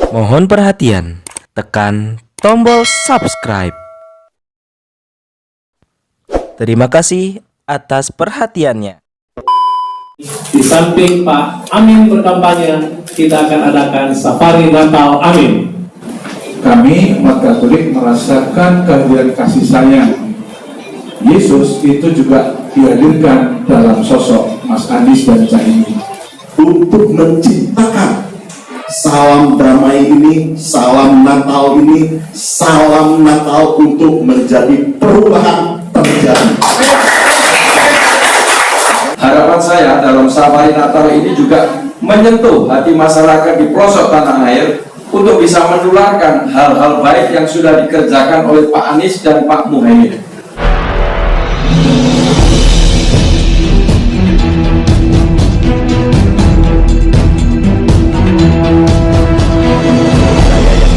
Mohon perhatian, tekan tombol subscribe. Terima kasih atas perhatiannya. Di samping Pak Amin berkampanye, kita akan adakan safari Natal Amin. Kami umat Katolik merasakan kehadiran kasih sayang Yesus itu juga dihadirkan dalam sosok Mas Andis dan Caimin untuk menciptakan salam damai ini, salam Natal ini, salam Natal untuk menjadi perubahan terjadi. Harapan saya dalam safari Natal ini juga menyentuh hati masyarakat di pelosok tanah air untuk bisa menularkan hal-hal baik yang sudah dikerjakan oleh Pak Anies dan Pak Muhaimin.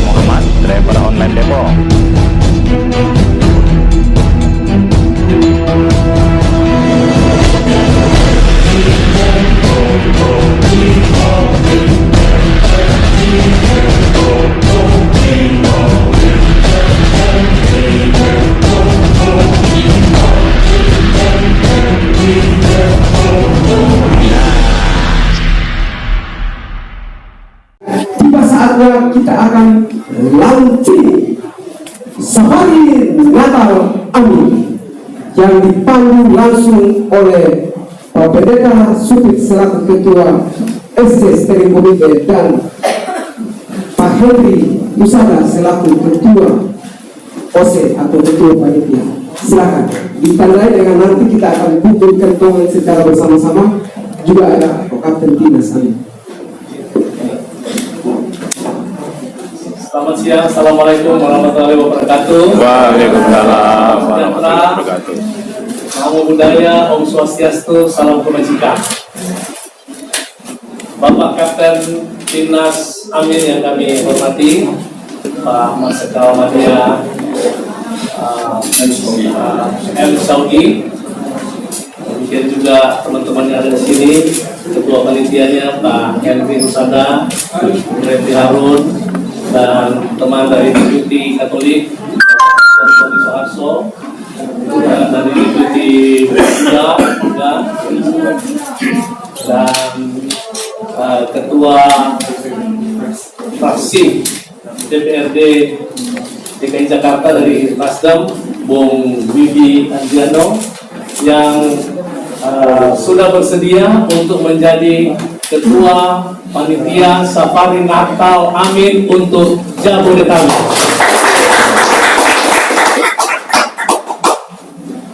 Muhammad, driver online Depok. Tiba saatnya kita akan launching safari Natal Amin yang dipandu langsung oleh Pak Pendeta Supit selaku Ketua SC Steering Komite dan Pak Henry Musada selaku Ketua OC atau Ketua Panitia. Silakan ditandai dengan nanti kita akan pukul kentongan secara bersama-sama. Juga ada Kapten Timnas Amin. Selamat siang, Assalamualaikum warahmatullahi wabarakatuh. Waalaikumsalam warahmatullahi wabarakatuh. Namo Buddhaya, Om Swastiastu, Salam Kebajikan. Bapak Kapten Timnas Amin yang kami hormati, Pak Marsikal Madia M. Saugi, demikian juga teman-teman yang ada di sini, Ketua Panitianya Pak Henry Musada, Refli Harun, dan teman dari Deputi Katolik Tony Soeharto, dari Deputi juga dan Ketua fraksi DPRD DKI Jakarta dari Nasdem, Bung Bibi Andiano, yang sudah bersedia untuk menjadi Ketua Panitia Safari Natal Amin untuk Jabodetabek.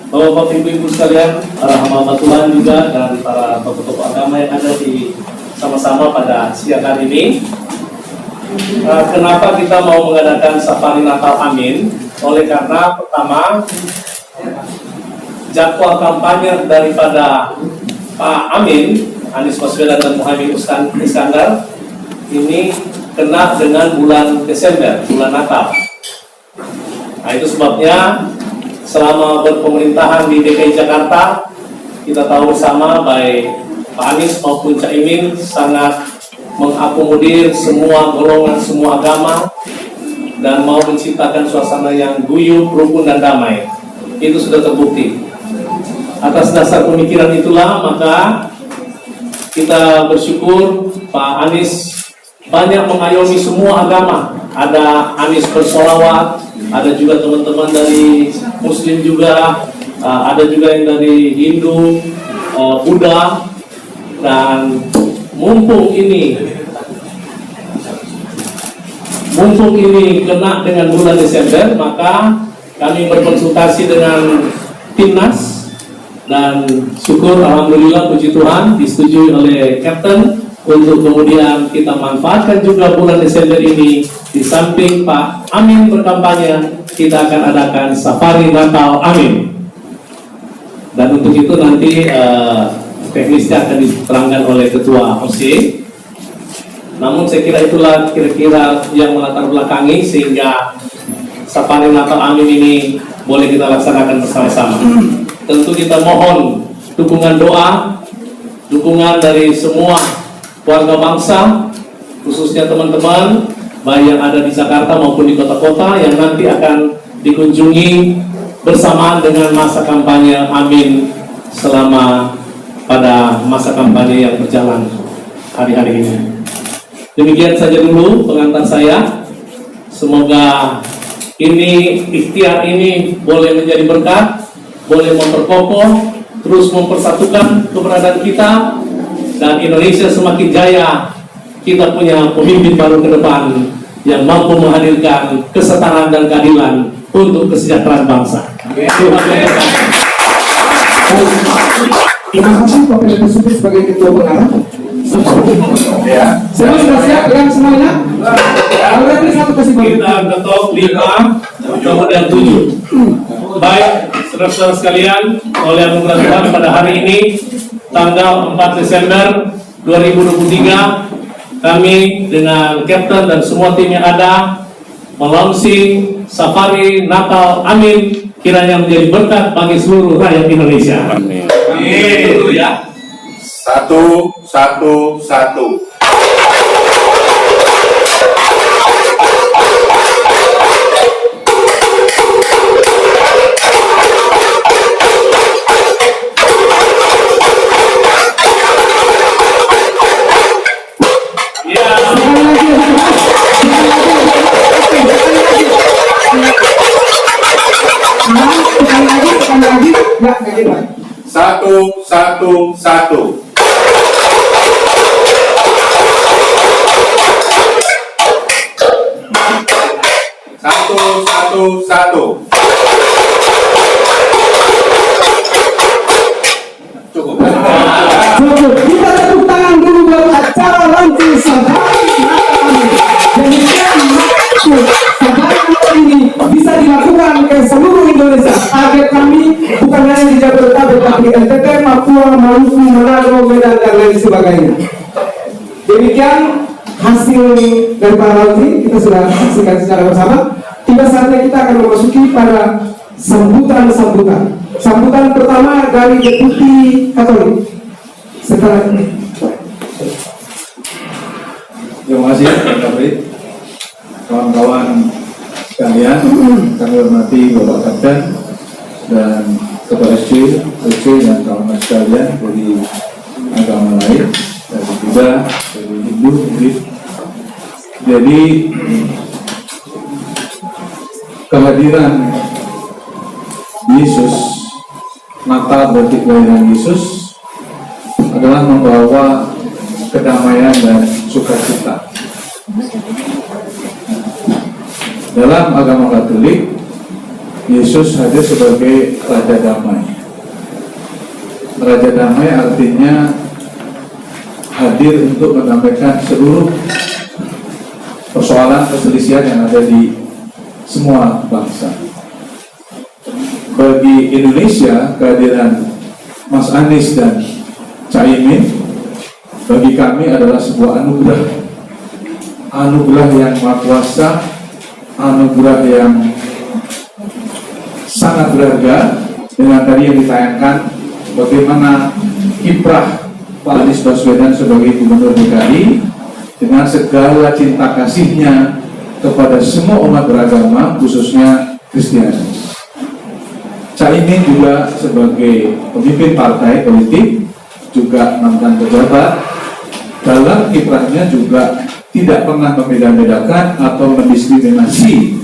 Bapak-bapak, ibu-ibu sekalian, para hamba Tuhan juga dan para tokoh-tokoh agama yang ada di sama-sama pada siang hari ini. Kenapa kita mau mengadakan Safari Natal Amin? Oleh karena pertama, jadwal kampanye daripada Pak Amin, Anies Baswedan dan Muhaimin Iskandar ini kena dengan bulan Desember, bulan Natal. Nah, itu sebabnya selama berpemerintahan di DKI Jakarta, kita tahu bersama baik Pak Anies maupun Caimin sangat mengakomodir semua golongan, semua agama, dan mau menciptakan suasana yang guyup, rukun, dan damai. Itu sudah terbukti. Atas dasar pemikiran itulah, maka kita bersyukur Pak Anies banyak mengayomi semua agama. Ada Anies bersolawat, ada juga teman-teman dari Muslim juga, ada juga yang dari Hindu, Buddha, dan mumpung ini kena dengan bulan Desember, maka kami berkonsultasi dengan Timnas. Dan syukur alhamdulillah puji Tuhan disetujui oleh Kapten untuk kemudian kita manfaatkan juga bulan Desember ini. Di samping Pak Amin berkampanye, kita akan adakan safari Natal Amin. Dan untuk itu nanti teknisnya akan diterangkan oleh Ketua OC. Namun saya kira itulah kira-kira yang melatar belakangi sehingga safari Natal Amin ini boleh kita laksanakan bersama-sama. Tentu kita mohon dukungan doa, dukungan dari semua warga bangsa, khususnya teman-teman baik yang ada di Jakarta maupun di kota-kota yang nanti akan dikunjungi bersamaan dengan masa kampanye Amin selama pada masa kampanye yang berjalan hari-hari ini. Demikian saja dulu pengantar saya. Semoga ini ikhtiar ini boleh menjadi berkat, boleh memperkokoh, terus mempersatukan keberadaan kita, dan Indonesia semakin jaya. Kita punya pemimpin baru ke depan yang mampu menghadirkan kesetaraan dan keadilan untuk kesejahteraan bangsa. Tuhan memberkati. Terima kasih Pak Pendeta Supri sebagai ketua pengarah. Semua sudah siap yang semuanya? Berarti satu kasih Kita ketok 5, kemudian 7. Baik, saudara-saudara sekalian, oleh anugerah Tuhan pada hari ini, tanggal 4 Desember 2023, kami dengan Kapten dan semua tim yang ada melaunching Safari Natal Amin, kiranya menjadi berkat bagi seluruh rakyat Indonesia. Amin. Itu ya. 111. Cukup. Kita tepuk tangan dulu buat acara launching Safari Natal Amin. Demikian Safari Natal ini bisa dilakukan ke seluruh Indonesia. Target kami bukan hanya di Jabodetabek, tapi NTT, Papua, Maluku, Manado, Medan, dan lain sebagainya. Demikian hasil dari para launching kita sudah saksikan secara bersama. Tiba saatnya kita akan memasuki pada sambutan. Sambutan pertama dari Deputi Katolik. Setelah ini. Terima kasih Pak Kaprit. Kawan-kawan sekalian, kami hormati Bapak Kapten dan Ketua SC dan kawan-kawan sekalian dari agama lain, dari Buddha, dari Hindu, jadi kehadiran Yesus, Natal berarti kelahiran Yesus, adalah membawa kedamaian dan sukacita. Dalam agama Katolik, Yesus hadir sebagai Raja Damai. Raja Damai artinya hadir untuk mendamaikan seluruh persoalan perselisihan yang ada di semua bangsa. Bagi Indonesia, kehadiran Mas Anies dan Caimin bagi kami adalah sebuah anugerah yang maha kuasa, anugerah yang sangat berharga. Dengan tadi yang ditayangkan bagaimana kiprah Pak Anies Baswedan sebagai Gubernur DKI dengan segala cinta kasihnya kepada semua umat beragama, khususnya Kristiani. Caimin juga sebagai pemimpin partai politik, juga mantan pejabat, dalam kiprahnya juga tidak pernah membeda-bedakan atau mendiskriminasi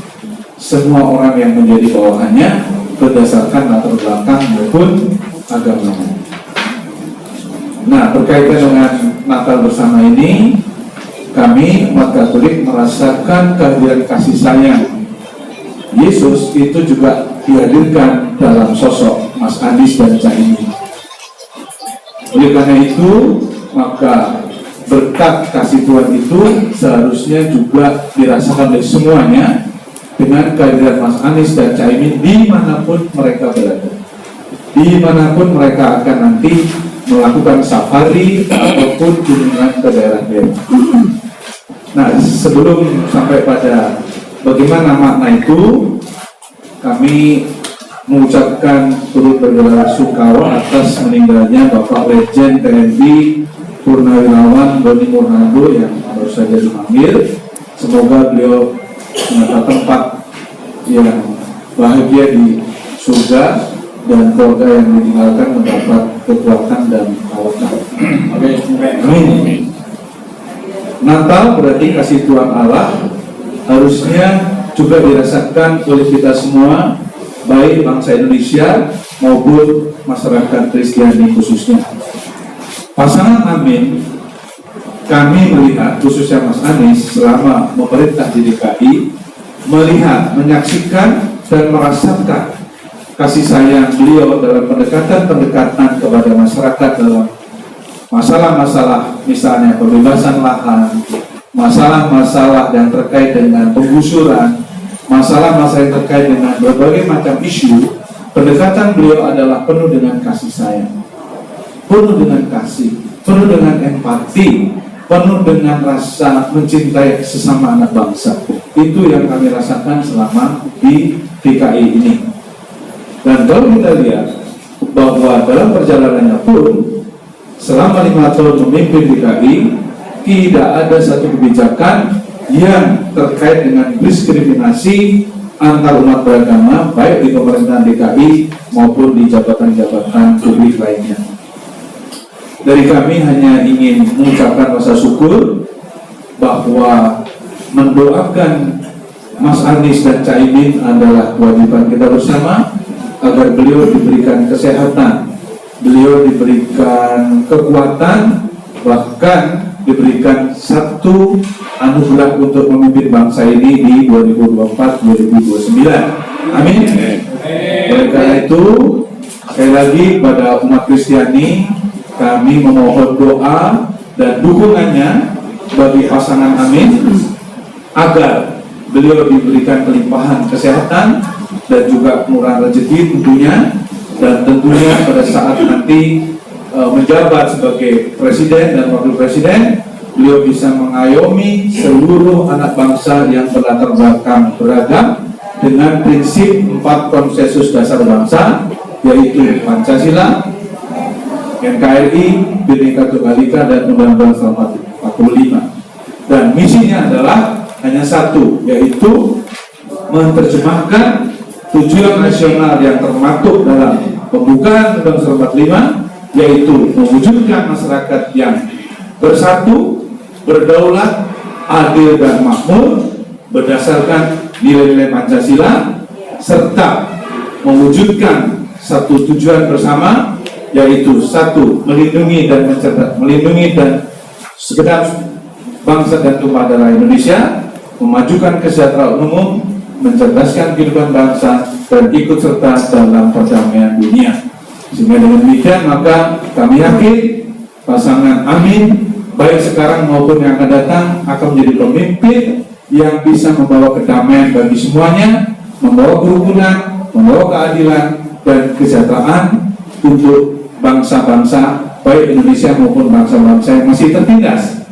semua orang yang menjadi bawahannya berdasarkan latar belakang maupun agamanya. Nah, berkaitan dengan Natal bersama ini, kami umat Katolik merasakan kehadiran kasih sayang Yesus itu juga dihadirkan dalam sosok Mas Anies dan Caimin. Oleh karena itu, maka berkat kasih Tuhan itu seharusnya juga dirasakan oleh semuanya dengan kehadiran Mas Anies dan Caimin dimanapun mereka berada, dimanapun mereka akan nanti melakukan safari ataupun kunjungan ke daerah-daerah. Nah, sebelum sampai pada bagaimana makna itu, kami mengucapkan turut berbelasungkawa atas meninggalnya Bapak Legend TNI Purnawirawan Doni Murnado yang baru saja dipanggil. Semoga beliau mendapat tempat yang bahagia di surga dan keluarga yang ditinggalkan mendapat kekuatan dan kawatan. Amin. Natal berarti kasih Tuhan Allah, harusnya juga dirasakan oleh kita semua, baik bangsa Indonesia maupun masyarakat Kristiani khususnya. Pasangan Amin, kami melihat khususnya Mas Anies selama memerintah di DKI, melihat, menyaksikan dan merasakan kasih sayang beliau dalam pendekatan-pendekatan kepada masyarakat dalam masalah-masalah misalnya pembebasan lahan, masalah-masalah yang terkait dengan penggusuran, masalah-masalah yang terkait dengan berbagai macam isu. Pendekatan beliau adalah penuh dengan kasih sayang, penuh dengan kasih, penuh dengan empati, penuh dengan rasa mencintai sesama anak bangsa. Itu yang kami rasakan selama di DKI ini. Dan kalau kita lihat bahwa dalam perjalanannya pun selama 5 tahun memimpin DKI, tidak ada satu kebijakan yang terkait dengan diskriminasi antar umat beragama, baik di pemerintahan DKI maupun di jabatan-jabatan publik lainnya. Dari kami hanya ingin mengucapkan rasa syukur bahwa mendoakan Mas Anies dan Caimin adalah kewajiban kita bersama, agar beliau diberikan kesehatan, beliau diberikan kekuatan, bahkan diberikan satu anugerah untuk memimpin bangsa ini di 2024-2029. Amin. Oleh karena itu, sekali lagi pada umat Kristiani, kami memohon doa dan dukungannya bagi pasangan Amin agar beliau diberikan kelimpahan kesehatan dan juga murah rezeki tentunya, dan tentunya pada saat nanti menjabat sebagai presiden dan wakil presiden, beliau bisa mengayomi seluruh anak bangsa yang berlatar belakang beragam dengan prinsip 4 konsensus dasar bangsa, yaitu Pancasila, NKRI, Bhinneka Tunggal Ika, dan Undang-Undang 45. Dan misinya adalah hanya satu, yaitu menerjemahkan tujuan nasional yang termaktub dalam pembukaan Undang-Undang 45, yaitu mewujudkan masyarakat yang bersatu, berdaulat, adil dan makmur berdasarkan nilai-nilai Pancasila, serta mewujudkan satu tujuan bersama, yaitu satu, melindungi dan segenap bangsa dan tumpah darah Indonesia, memajukan kesejahteraan umum, mencerdaskan kehidupan bangsa, dan ikut serta dalam perdamaian dunia. Sehingga dengan demikian maka kami yakin pasangan Amin baik sekarang maupun yang akan datang akan menjadi pemimpin yang bisa membawa kedamaian bagi semuanya, membawa kerukunan, membawa keadilan dan kesejahteraan untuk bangsa-bangsa baik Indonesia maupun bangsa-bangsa yang masih tertindas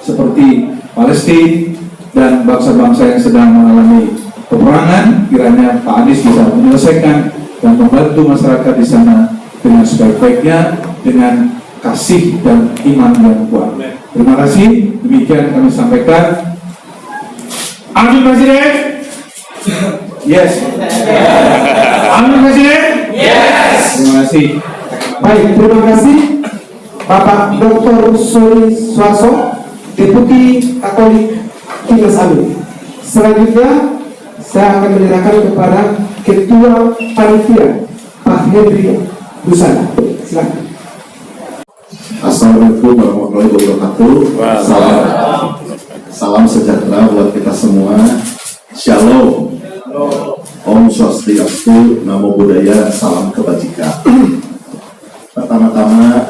seperti Palestina dan bangsa-bangsa yang sedang mengalami peperangan. Kiranya Pak Anies bisa menyelesaikan dan membantu masyarakat di sana dengan sebaik-baiknya, dengan kasih dan iman yang kuat. Terima kasih. Demikian kami sampaikan. Amin Presiden. Yes. Amin Presiden. Yes. Terima kasih. Baik, terima kasih Bapak Dr. Soli Suarso, Deputi Katolik Timnas Amin. Selanjutnya saya akan menyerahkan kepada Ketua Panitia Pak Hendri Busana. Silakan. Assalamualaikum warahmatullahi wabarakatuh. Salam sejahtera buat kita semua. Shalom. Om Swastiastu, Namo Buddhaya, salam kebajikan. Pertama-tama,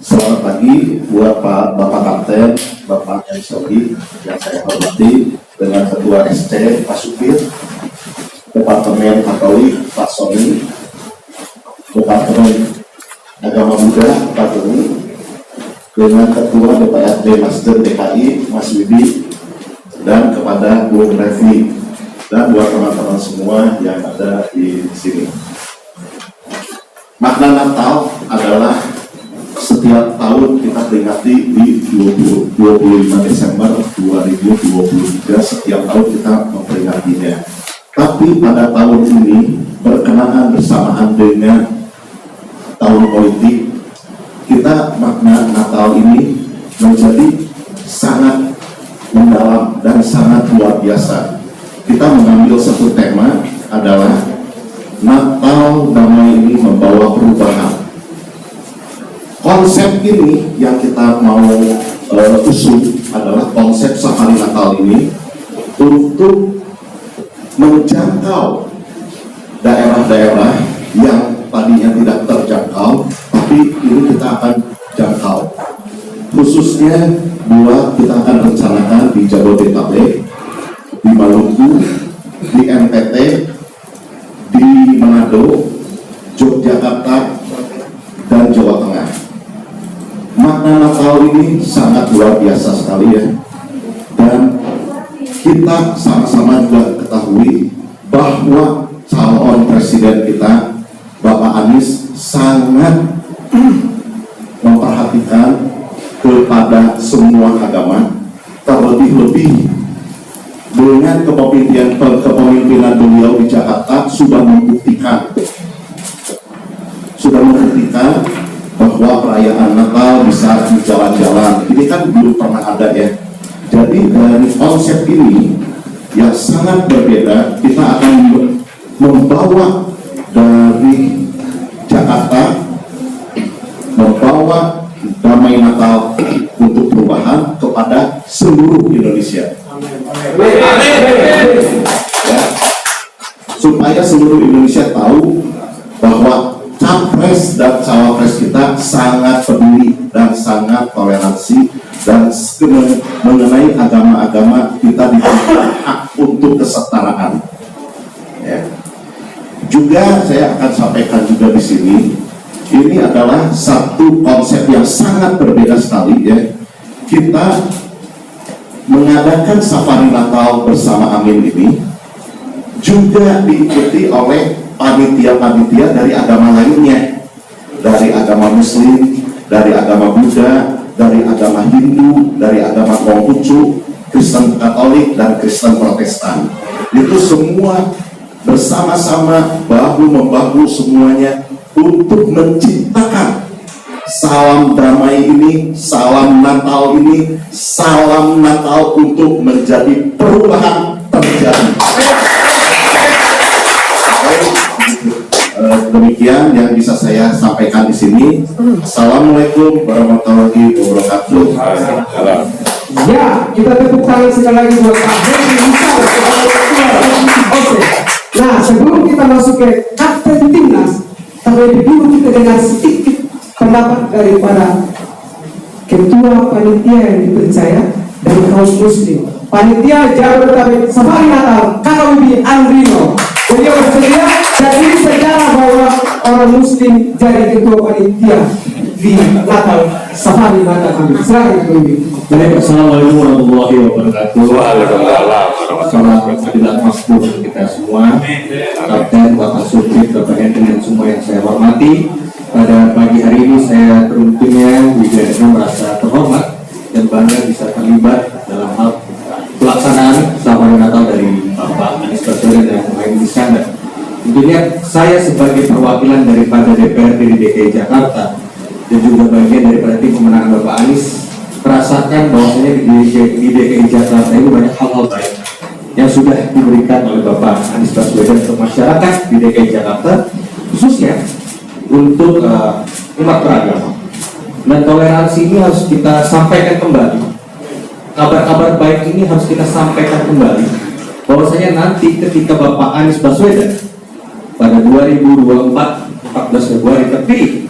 selamat pagi buat Bapak Kapten, Bapak Nyai Sogi yang saya hormati, dengan Ketua SC Pak Supir, Departemen Katolik Pak Sony, Departemen Agama Buddha Pak Doni, dengan Ketua DPRD Nasdem DKI Mas Widi, dan kepada Bung Revi, dan buat teman-teman semua yang ada di sini. Makna Natal adalah setiap tahun kita peringati di 25 Desember 2023, setiap tahun kita memperingatinya. Tapi pada tahun ini berkenaan bersamaan dengan tahun politik, kita makna Natal ini menjadi sangat mendalam dan sangat luar biasa. Kita mengambil satu tema adalah Natal damai ini membawa perubahan. Konsep ini yang kita mau usung adalah konsep Safari Natal ini untuk menjangkau daerah-daerah yang tadinya tidak terjangkau, tapi ini kita akan jangkau. Khususnya kita akan rencanakan di Jabodetabek, di Maluku, di NTT, di Manado, Yogyakarta, dan Jawa Tengah. Makna Natal ini sangat luar biasa sekali ya. Dan kita sama-sama juga ketahui bahwa calon presiden kita, Bapak Anies, sangat memperhatikan kepada semua agama, terlebih-lebih dengan kepemimpinan beliau di Jakarta sudah membuktikan bahwa perayaan Natal bisa di jalan-jalan. Ini kan belum pernah ada ya. Jadi dari konsep ini yang sangat berbeda, kita akan membawa dari Jakarta, membawa damai Natal untuk perubahan kepada seluruh Indonesia. Ya, supaya seluruh Indonesia tahu bahwa capres dan cawapres kita sangat peduli dan sangat toleransi, dan mengenai agama-agama kita diberikan hak untuk kesetaraan. Ya. Juga saya akan sampaikan juga di sini, ini adalah satu konsep yang sangat berbeda sekali ya. Kita mengadakan Safari Natal bersama Amin ini juga diikuti oleh panitia-panitia dari agama lainnya, dari agama Muslim, dari agama Buddha, dari agama Hindu, dari agama Konghucu, Kristen Katolik, dan Kristen Protestan. Itu semua bersama-sama bahu-membahu semuanya untuk menciptakan salam damai ini, salam Natal ini, salam Natal untuk menjadi perubahan terjadi. Demikian yang bisa saya sampaikan di sini. Assalamualaikum warahmatullahi wabarakatuh. Ya, kita tepuk tangan sekali lagi buat Pak Heri. Oke. Nah, sebelum kita masuk ke Kapten Timnas, terlebih dulu kita dengar sedikit pendapat daripada Ketua Panitia yang dipercaya dari kaum Muslim, Panitia Jabodetabek Safari Natal, KKWB Andrino. Beliau bersedia, dan ini sejarah bahwa orang Muslim jadi Ketua Panitia di Natal Safari Natal kami. Silakan KKWB. Baik, assalamualaikum warahmatullahi wabarakatuh. Waalaikumsalam. Salam tidak makbul kita semua, Kapten, Bapak Subdit, Bapak Henry, dan semua yang saya hormati. Pada pagi hari ini saya tentunya juga merasa terhormat dan bangga bisa terlibat dalam hal pelaksanaan Safari Natal dari Bapak Anies Baswedan dan Muhaimin Iskandar. Tentunya saya sebagai perwakilan daripada DPRD di DKI Jakarta dan juga bagian daripada tim pemenangan Bapak Anies merasakan bahwasanya di DKI Jakarta ini banyak hal-hal baik yang sudah diberikan oleh Bapak Anies Baswedan untuk masyarakat di DKI Jakarta, khususnya untuk umat beragama. Dan toleransi ini harus kita sampaikan kembali. Kabar-kabar baik ini harus kita sampaikan kembali, bahwasanya nanti ketika Bapak Anies Baswedan pada 2024 14 Februari terpilih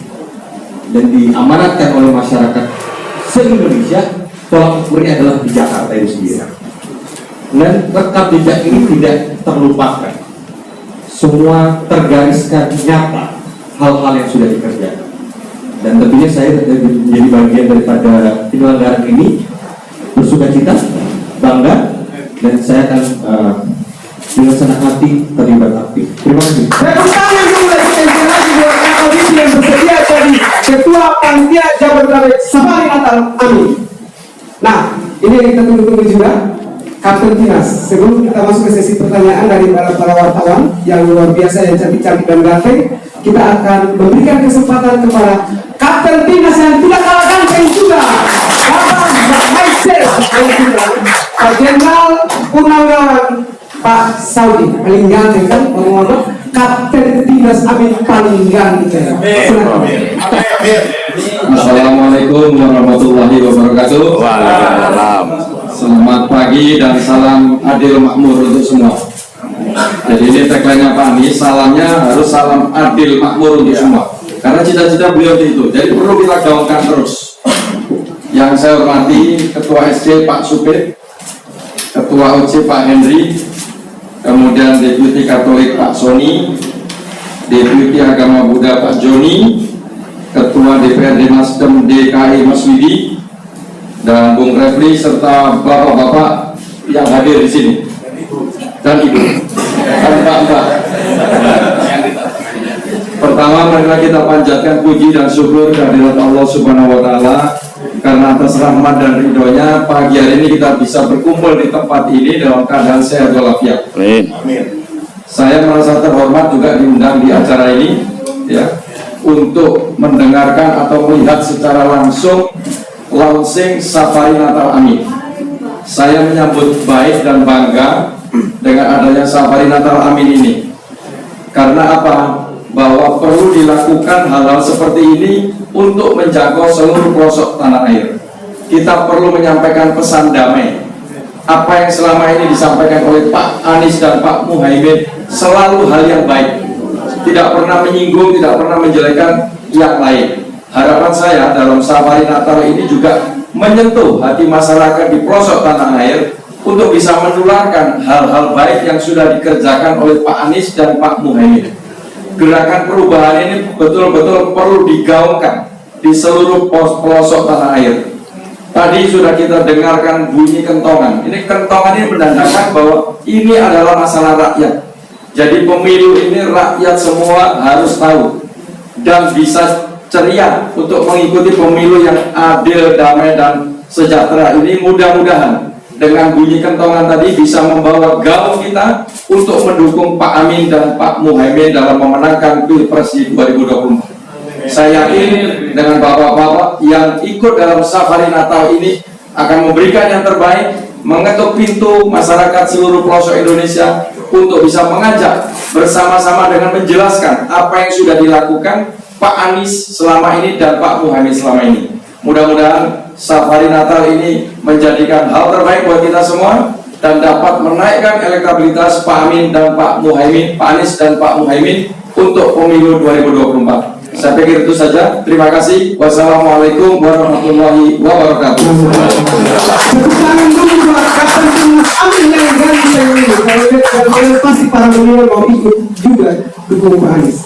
dan diamanatkan oleh masyarakat se-Indonesia, tolak ukurnya adalah di Jakarta itu sendiri. Dan rekam jejak ini tidak terlupakan. Semua tergariskan nyata hal-hal yang sudah dikerjakan. Dan tentunya saya menjadi bagian daripada penyelenggaraan ini, bersukacita, bangga, dan saya akan dengan senang hati terlibat aktif. Terima kasih. Tepuk tangan dulu lagi buat KKWB yang bersedia jadi Ketua Panitia Jabodetabek Safari Natal Amin. Nah, ini yang kita tunggu-tunggu juga, Kapten Tinas. Sebelum kita masuk ke sesi pertanyaan dari para wartawan yang luar biasa, yang cantik-cantik dan ganteng, kita akan memberikan kesempatan kepada Kapten Tinas yang tidak kalah ganteng juga, Bapak Maisel, Pak Jenderal Purnawirawan Pak Saudi, paling ganteng kan, ngomong-ngomong, Kapten Tinas Amin paling ganteng. Assalamualaikum warahmatullahi wabarakatuh. Waalaikumsalam. Selamat pagi dan salam adil makmur untuk semua. Jadi ini tagline-nya Pak Anies, salamnya harus salam adil makmur untuk semua. Karena cita-cita beliau itu, jadi perlu kita gaungkan terus. Yang saya hormati Ketua SC Pak Supit, Ketua OC Pak Henry, kemudian Deputi Katolik Pak Sony, Deputi Agama Buddha Pak Joni, Ketua DPRD Nasdem DKI Mas Widi, dan Bung Refli serta bapak-bapak yang hadir di sini dan ibu dan mbak-mbak. Pertama, marilah kita panjatkan puji dan syukur kehadirat Allah Subhanahu wa Ta'ala, karena atas rahmat dan ridhonya pagi hari ini kita bisa berkumpul di tempat ini dalam keadaan sehat walafiat. Amin. Saya merasa terhormat juga diundang di acara ini, ya, untuk mendengarkan atau melihat secara langsung launching Safari Natal Amin. Saya menyambut baik dan bangga dengan adanya Safari Natal Amin ini. Karena apa? Bahwa perlu dilakukan hal-hal seperti ini untuk menjangkau seluruh pelosok tanah air. Kita perlu menyampaikan pesan damai. Apa yang selama ini disampaikan oleh Pak Anies dan Pak Muhaimin selalu hal yang baik, tidak pernah menyinggung, tidak pernah menjelekkan yang lain. Harapan saya dalam Safari Natal ini juga menyentuh hati masyarakat di pelosok tanah air untuk bisa menularkan hal-hal baik yang sudah dikerjakan oleh Pak Anies dan Pak Muhaimin. Gerakan perubahan ini betul-betul perlu digaungkan di seluruh pelosok tanah air. Tadi sudah kita dengarkan bunyi kentongan. Ini kentongan ini menandakan bahwa ini adalah masalah rakyat. Jadi pemilu ini rakyat semua harus tahu dan bisa ceria untuk mengikuti pemilu yang adil, damai, dan sejahtera ini. Mudah-mudahan dengan bunyi kentongan tadi bisa membawa gaung kita untuk mendukung Pak Amin dan Pak Muhaimin dalam memenangkan Pilpres di 2024. Saya yakin dengan bapak-bapak yang ikut dalam Safari Natal ini akan memberikan yang terbaik, mengetuk pintu masyarakat seluruh pelosok Indonesia untuk bisa mengajak bersama-sama dengan menjelaskan apa yang sudah dilakukan Pak Anies selama ini dan Pak Muhaimin selama ini. Mudah-mudahan Safari Natal ini menjadikan hal terbaik buat kita semua dan dapat menaikkan elektabilitas Pak Amin dan Pak Muhaimin, Pak Anies dan Pak Muhaimin untuk pemilu 2024. Saya pikir itu saja. Terima kasih. Wassalamualaikum warahmatullahi wabarakatuh. Tepuk tangan dulu buat Kapten Tinas Amin yang ganteng ini. Kalau lihat pasti para beliau mau ikut juga dukung Pak Anies.